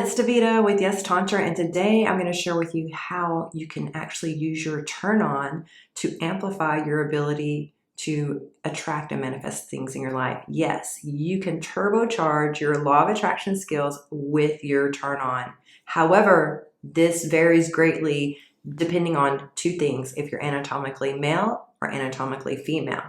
it's Davita with Yes Tantra, and today I'm going to share with you how you can actually use your turn on to amplify your ability to attract and manifest things in your life. Yes, you can turbocharge your law of attraction skills with your turn on. However, this varies greatly depending on two things: if you're anatomically male or anatomically female.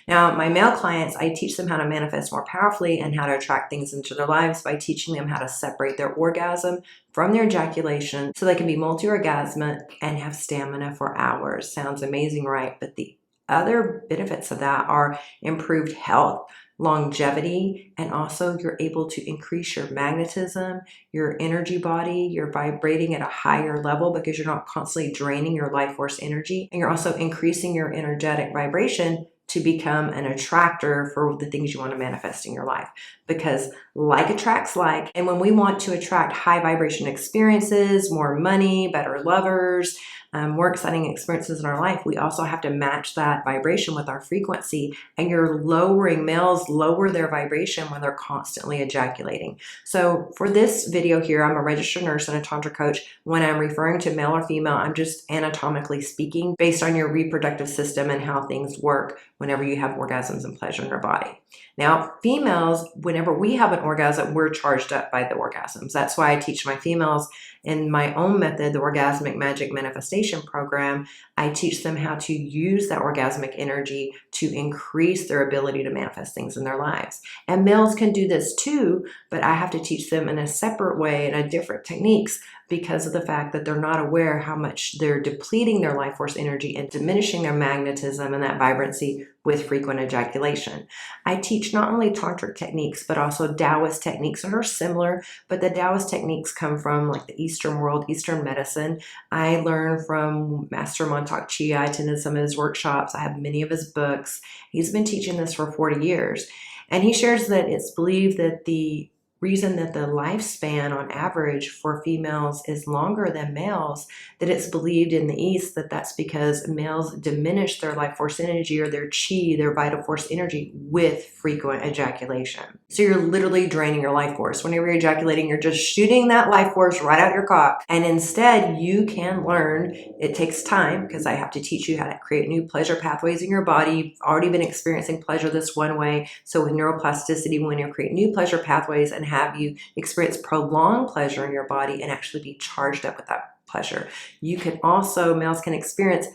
Now, my male clients, I teach them how to manifest more powerfully and how to attract things into their lives by teaching them how to separate their orgasm from their ejaculation so they can be multi-orgasmic and have stamina for hours. Sounds amazing, right? But the other benefits of that are improved health, longevity, and also you're able to increase your magnetism, your energy body. You're vibrating at a higher level because you're not constantly draining your life force energy, and you're also increasing your energetic vibration to become an attractor for the things you want to manifest in your life, because like attracts like. And when we want to attract high vibration experiences, more money, better lovers, more exciting experiences in our life, we also have to match that vibration with our frequency. And you're lowering, males lower their vibration when they're constantly ejaculating. So for this video here, I'm a registered nurse and a Tantra coach. When I'm referring to male or female, I'm just anatomically speaking based on your reproductive system and how things work whenever you have orgasms and pleasure in your body. Now, females, whenever we have an orgasm, we're charged up by the orgasms. That's why I teach my females in my own method, the Orgasmic Magic Manifestation Program. I teach them how to use that orgasmic energy to increase their ability to manifest things in their lives. And males can do this too, but I have to teach them in a separate way and a different techniques because of the fact that they're not aware how much they're depleting their life force energy and diminishing their magnetism and that vibrancy with frequent ejaculation. I teach not only tantric techniques, but also Taoist techniques that are similar, but the Taoist techniques come from like the Eastern world, Eastern medicine. I learned from Master Montauk Chia. I attended some of his workshops. I have many of his books. He's been teaching this for 40 years. And he shares that it's believed that the reason that the lifespan on average for females is longer than males, that it's believed in the East that that's because males diminish their life force energy or their chi, their vital force energy, with frequent ejaculation. So you're literally draining your life force. Whenever you're ejaculating, you're just shooting that life force right out your cock. And instead, you can learn, it takes time because I have to teach you how to create new pleasure pathways in your body. You've already been experiencing pleasure this one way. So with neuroplasticity, when you create new pleasure pathways and have you experience prolonged pleasure in your body and actually be charged up with that pleasure. You can also, males can experience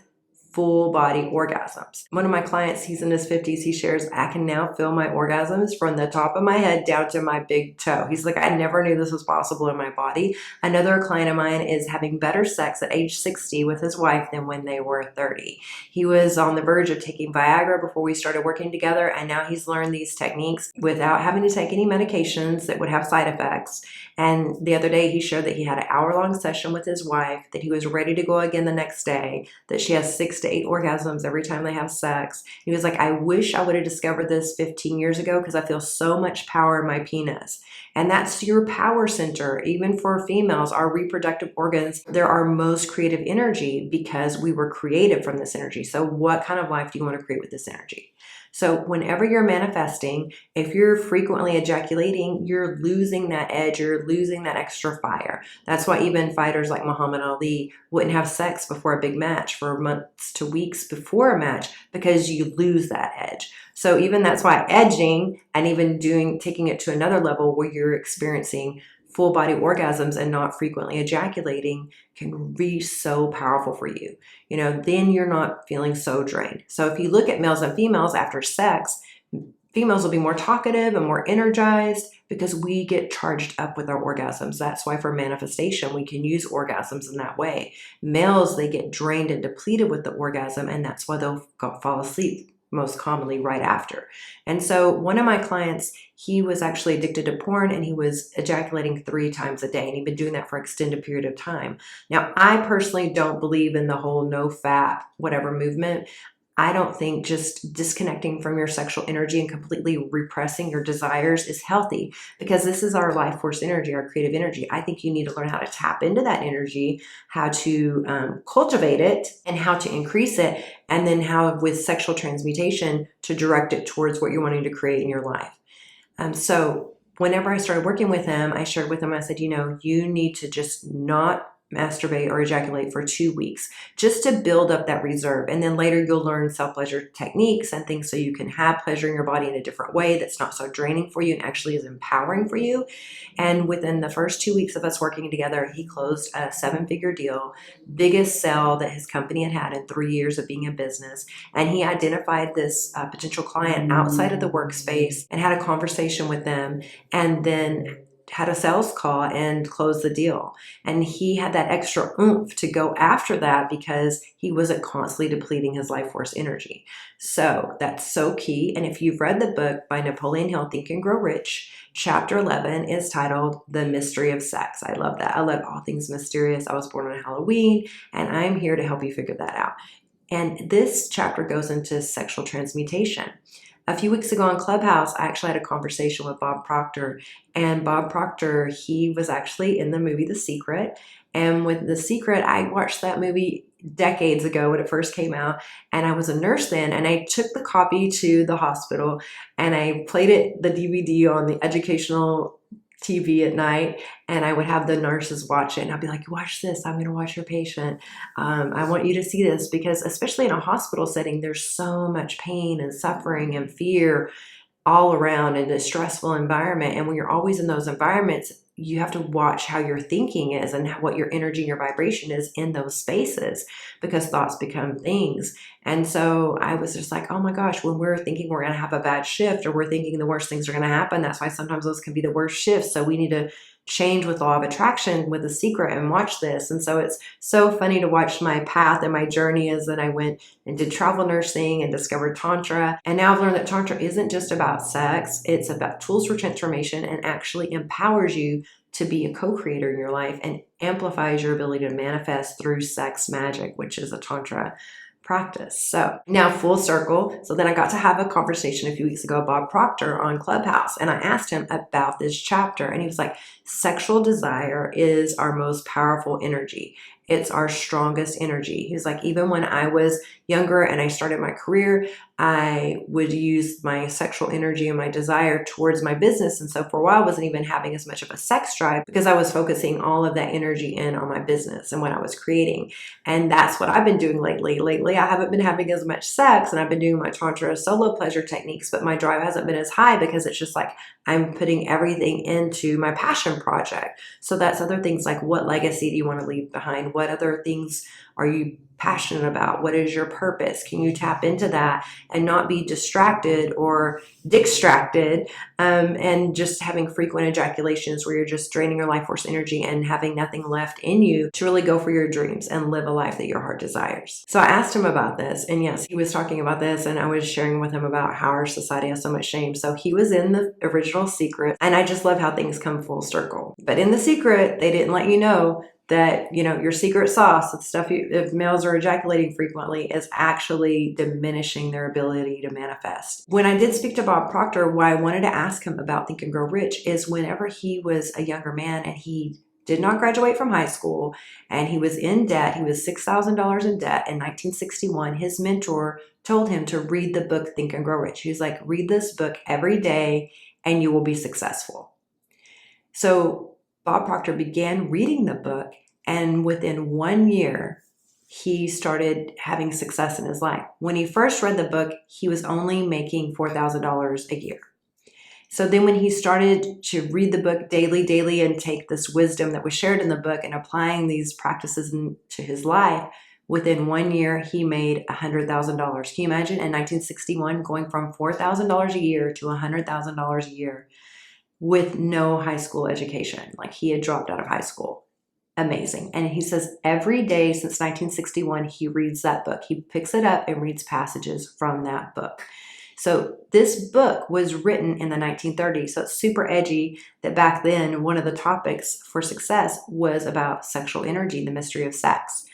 full body orgasms. One of my clients, he's in his 50s, he shares, I can now feel my orgasms from the top of my head down to my big toe. He's like, I never knew this was possible in my body. Another client of mine is having better sex at age 60 with his wife than when they were 30. He was on the verge of taking Viagra before we started working together, and now he's learned these techniques without having to take any medications that would have side effects. And the other day he shared that he had an hour-long session with his wife, that he was ready to go again the next day, that she has 6 to 8 orgasms every time they have sex. He was like, I wish I would have discovered this 15 years ago because I feel so much power in my penis. And that's your power center. Even for females, our reproductive organs, they're our most creative energy because we were created from this energy. So what kind of life do you want to create with this energy? So whenever you're manifesting, if you're frequently ejaculating, you're losing that edge, you're losing that extra fire. That's why even fighters like Muhammad Ali wouldn't have sex before a big match for months to weeks before a match, because you lose that edge. So even that's why edging and even taking it to another level where you're experiencing full body orgasms and not frequently ejaculating can be so powerful for you. You know, then you're not feeling so drained. So if you look at males and females after sex, females will be more talkative and more energized because we get charged up with our orgasms. That's why for manifestation, we can use orgasms in that way. Males, they get drained and depleted with the orgasm, and that's why they'll fall asleep most commonly right after. And so one of my clients, he was actually addicted to porn and he was ejaculating 3 times a day, and he'd been doing that for an extended period of time. Now, I personally don't believe in the whole no fap, whatever movement. I don't think just disconnecting from your sexual energy and completely repressing your desires is healthy, because this is our life force energy, our creative energy. I think you need to learn how to tap into that energy, how to cultivate it, and how to increase it, and then how with sexual transmutation to direct it towards what you're wanting to create in your life. So whenever I started working with him, I shared with him, I said, you know, you need to just not masturbate or ejaculate for 2 weeks just to build up that reserve. And then later you'll learn self-pleasure techniques and things so you can have pleasure in your body in a different way that's not so draining for you and actually is empowering for you. And within the first 2 weeks of us working together, he closed a 7-figure deal, biggest sale that his company had had in 3 years of being in business. And he identified this potential client outside of the workspace and had a conversation with them, and then had a sales call and closed the deal. And he had that extra oomph to go after that because he wasn't constantly depleting his life force energy. So that's so key. And if you've read the book by Napoleon Hill, Think and Grow Rich, chapter 11 is titled The Mystery of Sex. I love that. I love all things mysterious. I was born on Halloween, and I'm here to help you figure that out. And this chapter goes into sexual transmutation. A few weeks ago on Clubhouse, I actually had a conversation with Bob Proctor. And Bob Proctor, he was actually in the movie The Secret. And with The Secret, I watched that movie decades ago when it first came out. And I was a nurse then. And I took the copy to the hospital and I played it, the DVD, on the educational TV at night, and I would have the nurses watch it, and I'd be like, watch this, I'm going to watch your patient. I want you to see this, because especially in a hospital setting, there's so much pain and suffering and fear all around in a stressful environment. And when you're always in those environments, you have to watch how your thinking is and what your energy and your vibration is in those spaces, because thoughts become things. And so I was just like, oh my gosh, when we're thinking we're going to have a bad shift, or we're thinking the worst things are going to happen, that's why sometimes those can be the worst shifts. So we need to change with law of attraction with The Secret and watch this. And so it's so funny to watch my path and my journey as that I went and did travel nursing and discovered Tantra. And now I've learned that Tantra isn't just about sex. It's about tools for transformation and actually empowers you to be a co-creator in your life and amplifies your ability to manifest through sex magic, which is a Tantra practice. So now full circle. So then I got to have a conversation a few weeks ago with Bob Proctor on Clubhouse, and I asked him about this chapter, and he was like, sexual desire is our most powerful energy. It's our strongest energy. He was like, even when I was younger and I started my career, I would use my sexual energy and my desire towards my business. And so for a while, I wasn't even having as much of a sex drive because I was focusing all of that energy in on my business and what I was creating. And that's what I've been doing lately. Lately, I haven't been having as much sex, and I've been doing my Tantra solo pleasure techniques, but my drive hasn't been as high because it's just like I'm putting everything into my passion project. So that's other things like, what legacy do you want to leave behind? What other things are you passionate about? What is your purpose? Can you tap into that and not be distracted or distracted, and just having frequent ejaculations where you're just draining your life force energy and having nothing left in you to really go for your dreams and live a life that your heart desires? So I asked him about this, and yes, he was talking about this, and I was sharing with him about how our society has so much shame. So he was in the original Secret, and I just love how things come full circle. But in The Secret, they didn't let you know that, you know, your secret sauce, the stuff if males are ejaculating frequently, is actually diminishing their ability to manifest. When I did speak to Bob Proctor, why I wanted to ask him about Think and Grow Rich is whenever he was a younger man and he did not graduate from high school and he was in debt, he was $6,000 in debt in 1961, his mentor told him to read the book Think and Grow Rich. He was like, read this book every day and you will be successful. So Bob Proctor began reading the book, and within 1 year, he started having success in his life. When he first read the book, he was only making $4,000 a year. So then when he started to read the book daily, and take this wisdom that was shared in the book and applying these practices into his life, within 1 year, he made $100,000. Can you imagine in 1961 going from $4,000 a year to $100,000 a year with no high school education? Like, he had dropped out of high school. Amazing. And he says every day since 1961, he reads that book. He picks it up and reads passages from that book. So this book was written in the 1930s. So it's super edgy that back then, one of the topics for success was about sexual energy, the mystery of sex.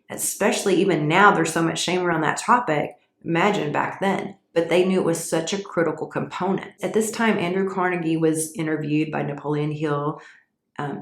Especially even now, there's so much shame around that topic. Imagine back then. But they knew it was such a critical component. At this time, Andrew Carnegie was interviewed by Napoleon Hill,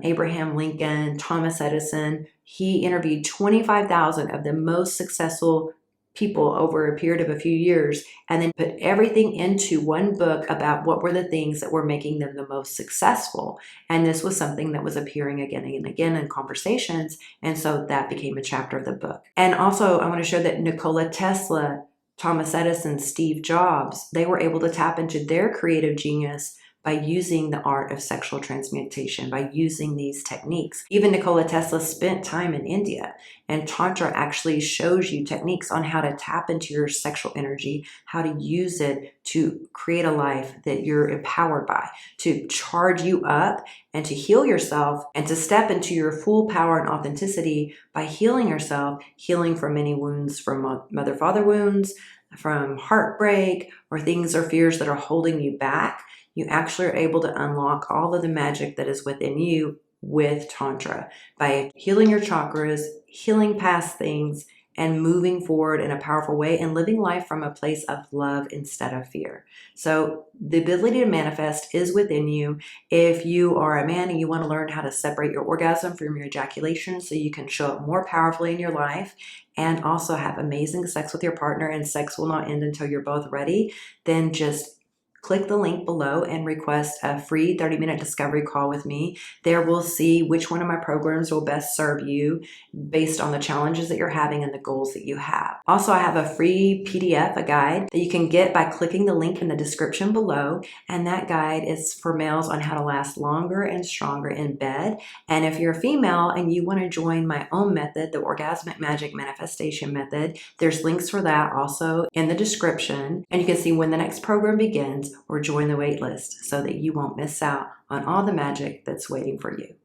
Abraham Lincoln, Thomas Edison. He interviewed 25,000 of the most successful people over a period of a few years and then put everything into one book about what were the things that were making them the most successful. And this was something that was appearing again and again in conversations. And so that became a chapter of the book. And also, I want to show that Nikola Tesla, Thomas Edison, Steve Jobs, they were able to tap into their creative genius by using the art of sexual transmutation, by using these techniques. Even Nikola Tesla spent time in India, and Tantra actually shows you techniques on how to tap into your sexual energy, how to use it to create a life that you're empowered by, to charge you up and to heal yourself and to step into your full power and authenticity by healing yourself, healing from many wounds, from mother-father wounds, from heartbreak, or things or fears that are holding you back. You actually are able to unlock all of the magic that is within you with Tantra by healing your chakras, healing past things, and moving forward in a powerful way and living life from a place of love instead of fear. So the ability to manifest is within you. If you are a man and you want to learn how to separate your orgasm from your ejaculation so you can show up more powerfully in your life and also have amazing sex with your partner and sex will not end until you're both ready, then just click the link below and request a free 30-minute discovery call with me. There we'll see which one of my programs will best serve you based on the challenges that you're having and the goals that you have. Also, I have a free PDF, a guide that you can get by clicking the link in the description below. And that guide is for males on how to last longer and stronger in bed. And if you're a female and you want to join my own method, the Orgasmic Magic Manifestation Method, there's links for that also in the description. And you can see when the next program begins or join the wait list so that you won't miss out on all the magic that's waiting for you.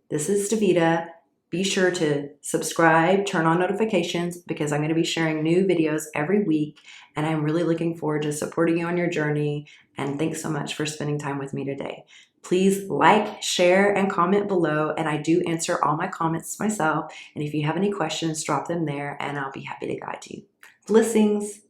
This is Davida. Be sure to subscribe, turn on notifications because I'm going to be sharing new videos every week, and I'm really looking forward to supporting you on your journey. And thanks so much for spending time with me today. Please like, share, and comment below, and I do answer all my comments myself. And if you have any questions, drop them there, and I'll be happy to guide you. Blessings.